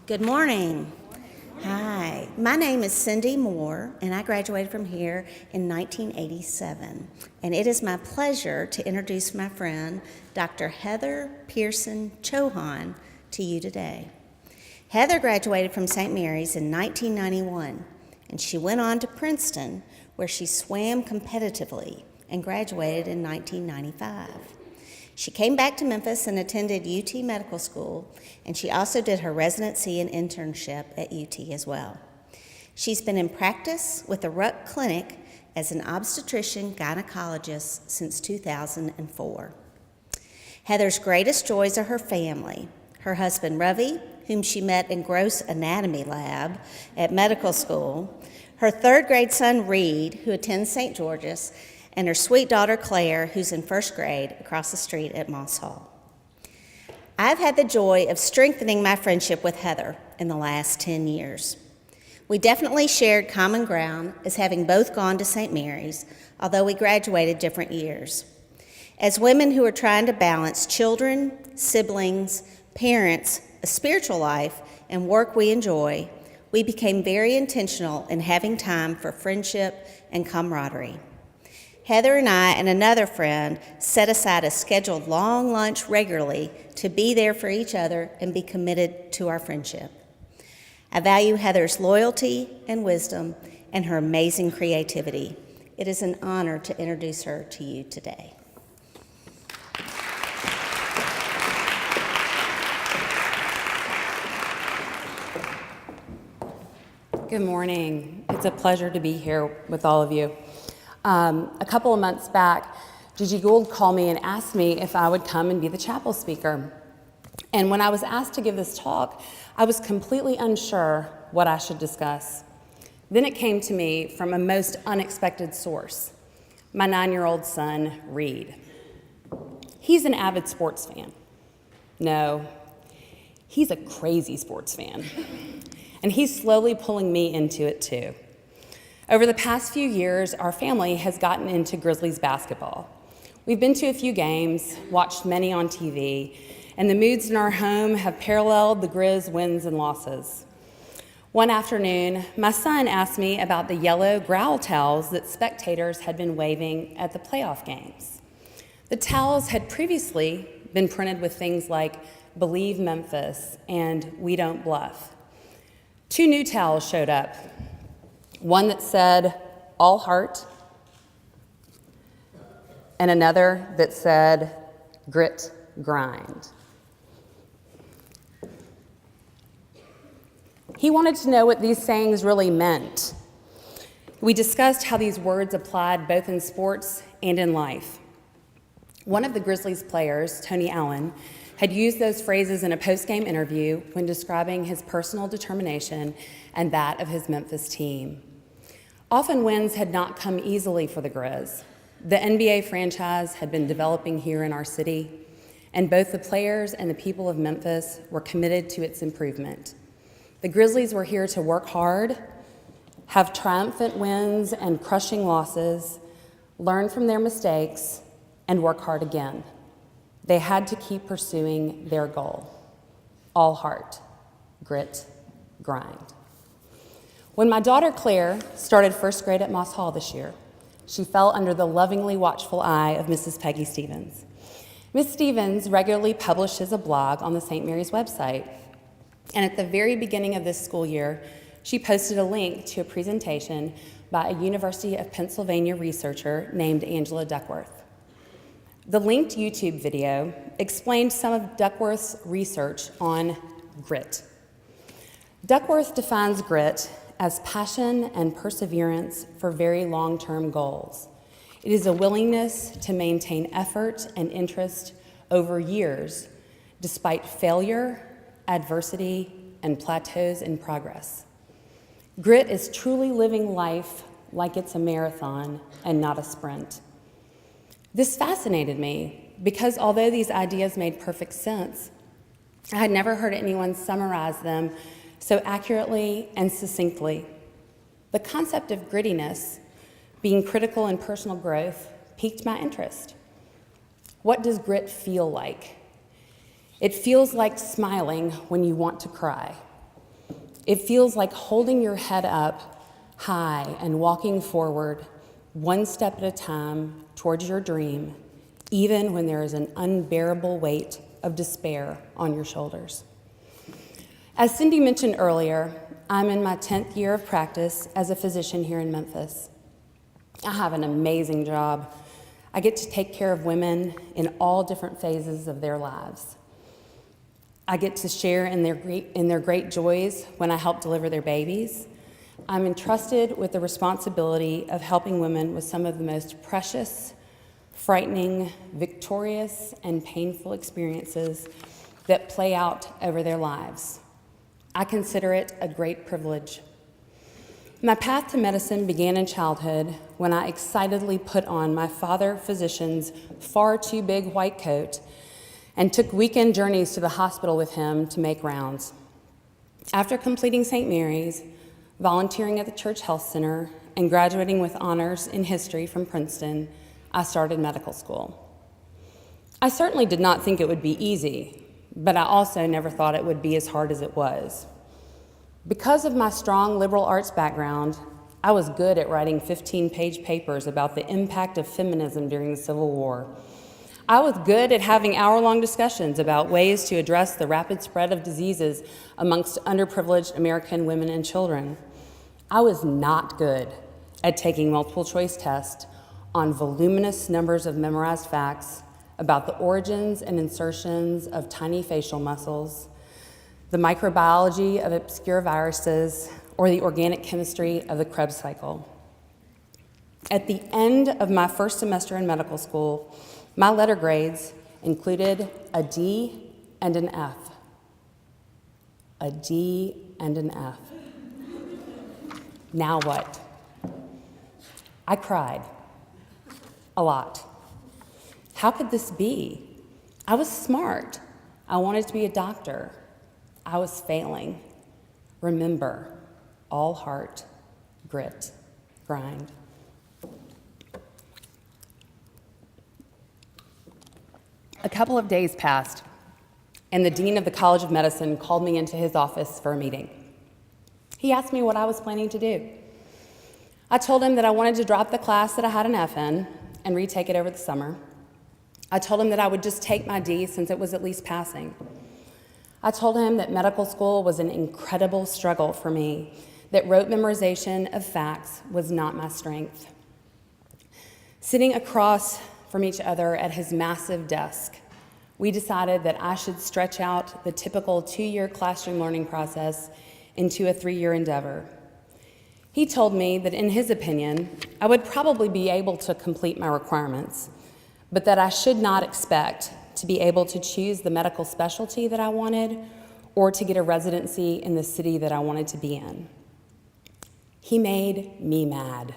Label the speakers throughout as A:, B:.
A: Good morning. Hi, my name is Cindy Moore, and I graduated from here in 1987. And it is my pleasure to introduce my friend, Dr. Heather Pearson Chauhan, to you today. Heather graduated from St. Mary's in 1991, and she went on to Princeton, where she swam competitively and graduated in 1995. She came back to Memphis and attended UT Medical School, and she also did her residency and internship at UT as well. She's been in practice with the Ruck Clinic as an obstetrician gynecologist since 2004. Heather's greatest joys are her family, her husband Ravi, whom she met in gross anatomy lab at medical school, her third grade son Reed, who attends St. George's, and her sweet daughter Claire, who's in first grade across the street at Moss Hall. I've had the joy of strengthening my friendship with Heather in the last 10 years. We definitely shared common ground as having both gone to St. Mary's, although we graduated different years. As women who are trying to balance children, siblings, parents, a spiritual life, and work we enjoy, we became very intentional in having time for friendship and camaraderie. Heather and I and another friend set aside a scheduled long lunch regularly to be there for each other and be committed to our friendship. I value Heather's loyalty and wisdom and her amazing creativity. It is an honor to introduce her to you today.
B: Good morning. It's a pleasure to be here with all of you. A couple of months back, Gigi Gould called me and asked me if I would come and be the chapel speaker. And when I was asked to give this talk, I was completely unsure what I should discuss. Then it came to me from a most unexpected source, my 9-year-old son, Reed. He's an avid sports fan. No, he's a crazy sports fan. And he's slowly pulling me into it too. Over the past few years, our family has gotten into Grizzlies basketball. We've been to a few games, watched many on TV, and the moods in our home have paralleled the Grizz wins and losses. One afternoon, my son asked me about the yellow growl towels that spectators had been waving at the playoff games. The towels had previously been printed with things like "Believe Memphis" and "We Don't Bluff." 2 new towels showed up. One that said, "All Heart," and another that said, "Grit, Grind." He wanted to know what these sayings really meant. We discussed how these words applied both in sports and in life. One of the Grizzlies players, Tony Allen, had used those phrases in a post-game interview when describing his personal determination and that of his Memphis team. Often wins had not come easily for the Grizz. The NBA franchise had been developing here in our city, and both the players and the people of Memphis were committed to its improvement. The Grizzlies were here to work hard, have triumphant wins and crushing losses, learn from their mistakes, and work hard again. They had to keep pursuing their goal: all heart, grit, grind. When my daughter Claire started first grade at Moss Hall this year, she fell under the lovingly watchful eye of Mrs. Peggy Stevens. Ms. Stevens regularly publishes a blog on the St. Mary's website, and at the very beginning of this school year, she posted a link to a presentation by a University of Pennsylvania researcher named Angela Duckworth. The linked YouTube video explained some of Duckworth's research on grit. Duckworth defines grit as passion and perseverance for very long-term goals. It is a willingness to maintain effort and interest over years, despite failure, adversity, and plateaus in progress. Grit is truly living life like it's a marathon and not a sprint. This fascinated me because although these ideas made perfect sense, I had never heard anyone summarize them so accurately and succinctly. The concept of grittiness, being critical in personal growth, piqued my interest. What does grit feel like? It feels like smiling when you want to cry. It feels like holding your head up high and walking forward one step at a time towards your dream, even when there is an unbearable weight of despair on your shoulders. As Cindy mentioned earlier, I'm in my 10th year of practice as a physician here in Memphis. I have an amazing job. I get to take care of women in all different phases of their lives. I get to share in their great joys when I help deliver their babies. I'm entrusted with the responsibility of helping women with some of the most precious, frightening, victorious, and painful experiences that play out over their lives. I consider it a great privilege. My path to medicine began in childhood when I excitedly put on my father physician's far too big white coat and took weekend journeys to the hospital with him to make rounds. After completing St. Mary's, volunteering at the Church Health Center, and graduating with honors in history from Princeton, I started medical school. I certainly did not think it would be easy, but I also never thought it would be as hard as it was. Because of my strong liberal arts background, I was good at writing 15-page papers about the impact of feminism during the Civil War. I was good at having hour-long discussions about ways to address the rapid spread of diseases amongst underprivileged American women and children. I was not good at taking multiple-choice tests on voluminous numbers of memorized facts about the origins and insertions of tiny facial muscles, the microbiology of obscure viruses, or the organic chemistry of the Krebs cycle. At the end of my first semester in medical school, my letter grades included a D and an F. A D and an F. Now what? I cried. A lot. How could this be? I was smart. I wanted to be a doctor. I was failing. Remember, all heart, grit, grind. A couple of days passed, and the dean of the College of Medicine called me into his office for a meeting. He asked me what I was planning to do. I told him that I wanted to drop the class that I had an F in and retake it over the summer. I told him that I would just take my D since it was at least passing. I told him that medical school was an incredible struggle for me, that rote memorization of facts was not my strength. Sitting across from each other at his massive desk, we decided that I should stretch out the typical 2-year classroom learning process into a 3-year endeavor. He told me that in his opinion, I would probably be able to complete my requirements, but that I should not expect to be able to choose the medical specialty that I wanted or to get a residency in the city that I wanted to be in. He made me mad.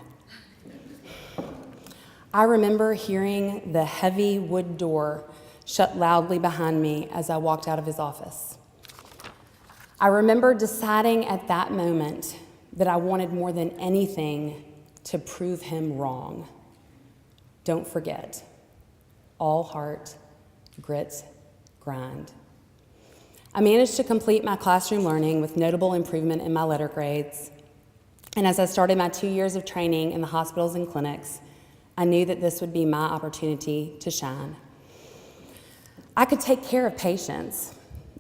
B: I remember hearing the heavy wood door shut loudly behind me as I walked out of his office. I remember deciding at that moment that I wanted more than anything to prove him wrong. Don't forget, all heart, grit, grind. I managed to complete my classroom learning with notable improvement in my letter grades. And as I started my 2 years of training in the hospitals and clinics, I knew that this would be my opportunity to shine. I could take care of patients.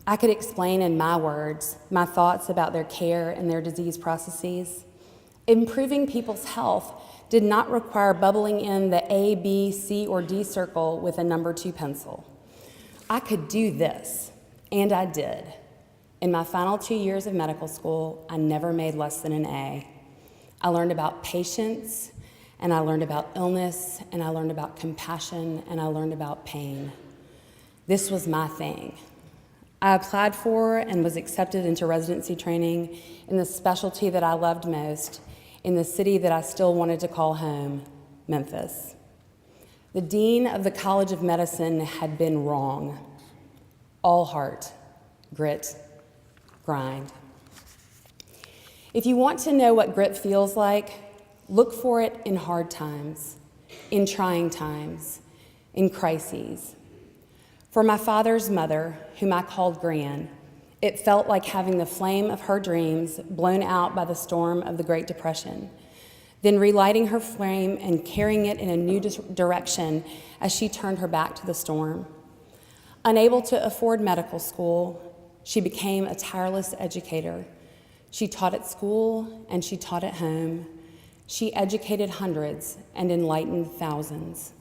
B: I could explain in my words my thoughts about their care and their disease processes. Improving people's health did not require bubbling in the A, B, C, or D circle with a number 2 pencil. I could do this, and I did. In my final 2 years of medical school, I never made less than an A. I learned about patience, and I learned about illness, and I learned about compassion, and I learned about pain. This was my thing. I applied for and was accepted into residency training in the specialty that I loved most, in the city that I still wanted to call home, Memphis. The dean of the College of Medicine had been wrong. All heart, grit, grind. If you want to know what grit feels like, look for it in hard times, in trying times, in crises. For my father's mother, whom I called Gran, It felt like having the flame of her dreams blown out by the storm of the Great Depression, then relighting her flame and carrying it in a new direction as she turned her back to the storm. Unable to afford medical school, she became a tireless educator. She taught at school and she taught at home. She educated hundreds and enlightened thousands.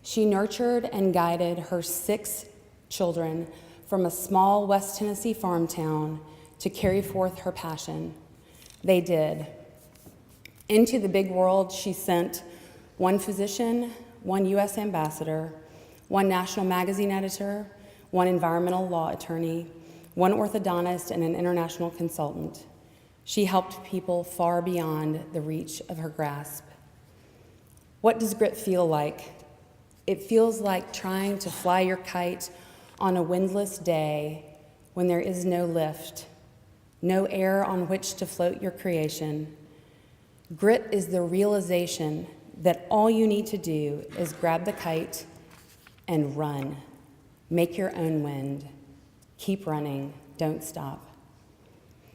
B: She nurtured and guided her 6 children from a small West Tennessee farm town to carry forth her passion. They did. Into the big world, she sent 1 physician, 1 U.S. ambassador, 1 national magazine editor, 1 environmental law attorney, 1 orthodontist, and an international consultant. She helped people far beyond the reach of her grasp. What does grit feel like? It feels like trying to fly your kite on a windless day when there is no lift, no air on which to float your creation. Grit is the realization that all you need to do is grab the kite and run. Make your own wind. Keep running. Don't stop.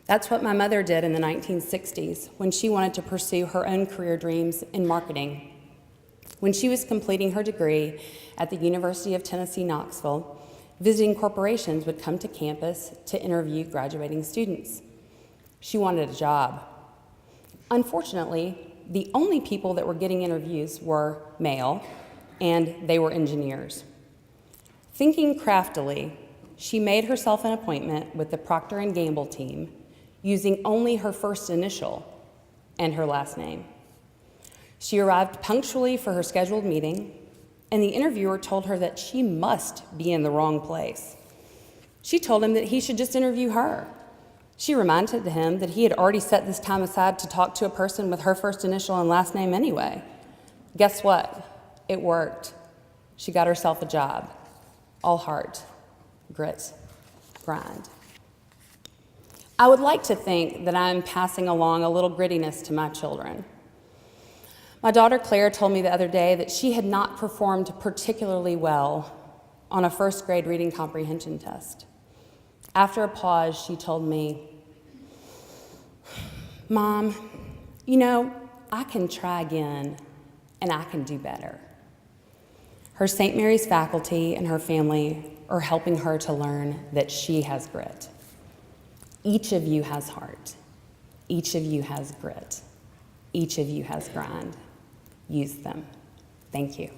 B: That's what my mother did in the 1960s when she wanted to pursue her own career dreams in marketing. When she was completing her degree at the University of Tennessee, Knoxville, visiting corporations would come to campus to interview graduating students. She wanted a job. Unfortunately, the only people that were getting interviews were male, and they were engineers. Thinking craftily, she made herself an appointment with the Procter & Gamble team using only her first initial and her last name. She arrived punctually for her scheduled meeting, and the interviewer told her that she must be in the wrong place. She told him that he should just interview her. She reminded him that he had already set this time aside to talk to a person with her first initial and last name anyway. Guess what? It worked. She got herself a job. All heart, grit, grind. I would like to think that I'm passing along a little grittiness to my children. My daughter Claire told me the other day that she had not performed particularly well on a first grade reading comprehension test. After a pause, she told me, "Mom, I can try again and I can do better." Her St. Mary's faculty and her family are helping her to learn that she has grit. Each of you has heart. Each of you has grit. Each of you has grind. Use them. Thank you.